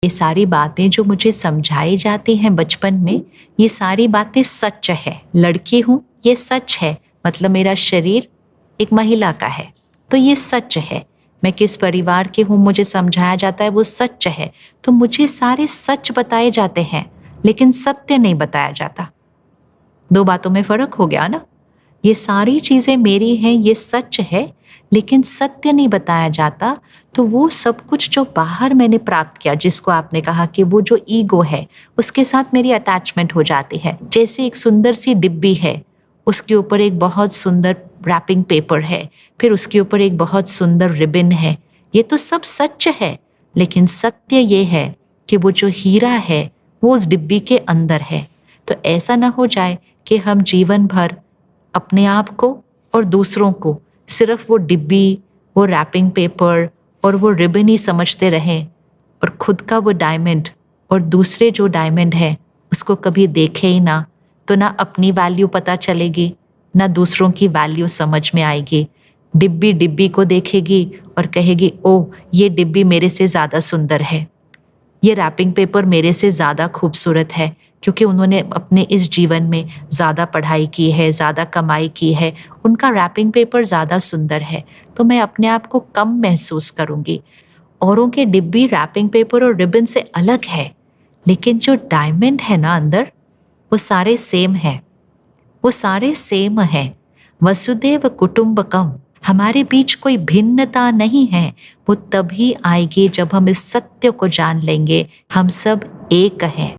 ये सारी बातें जो मुझे समझाई जाती हैं बचपन में, ये सारी बातें सच है। लड़की हूँ, ये सच है, मतलब मेरा शरीर एक महिला का है, तो ये सच है। मैं किस परिवार की हूँ मुझे समझाया जाता है, वो सच है। तो मुझे सारे सच बताए जाते हैं, लेकिन सत्य नहीं बताया जाता। दो बातों में फ़र्क हो गया ना? ये सारी चीज़ें मेरी हैं, ये सच है, लेकिन सत्य नहीं बताया जाता। तो वो सब कुछ जो बाहर मैंने प्राप्त किया, जिसको आपने कहा कि वो जो ईगो है, उसके साथ मेरी अटैचमेंट हो जाती है। जैसे एक सुंदर सी डिब्बी है, उसके ऊपर एक बहुत सुंदर रैपिंग पेपर है, फिर उसके ऊपर एक बहुत सुंदर रिबन है। ये तो सब सच है, लेकिन सत्य ये है कि वो जो हीरा है, वो उस डिब्बी के अंदर है। तो ऐसा ना हो जाए कि हम जीवन भर अपने आप को और दूसरों को सिर्फ वो डिब्बी, वो रैपिंग पेपर और वो रिबन ही समझते रहें, और खुद का वो डायमंड और दूसरे जो डायमंड है उसको कभी देखे ही ना। तो ना अपनी वैल्यू पता चलेगी, ना दूसरों की वैल्यू समझ में आएगी। डिब्बी डिब्बी को देखेगी और कहेगी, ओह ये डिब्बी मेरे से ज़्यादा सुंदर है, ये रैपिंग पेपर मेरे से ज़्यादा खूबसूरत है, क्योंकि उन्होंने अपने इस जीवन में ज़्यादा पढ़ाई की है, ज़्यादा कमाई की है, उनका रैपिंग पेपर ज़्यादा सुंदर है। तो मैं अपने आप को कम महसूस करूँगी। औरों के डिब्बी, रैपिंग पेपर और रिबन से अलग है, लेकिन जो डायमंड है ना अंदर, वो सारे सेम है। वो सारे सेम हैं। वसुदेव कुटुंबकम, हमारे बीच कोई भिन्नता नहीं है। वो तभी आएगी जब हम इस सत्य को जान लेंगे, हम सब एक हैं।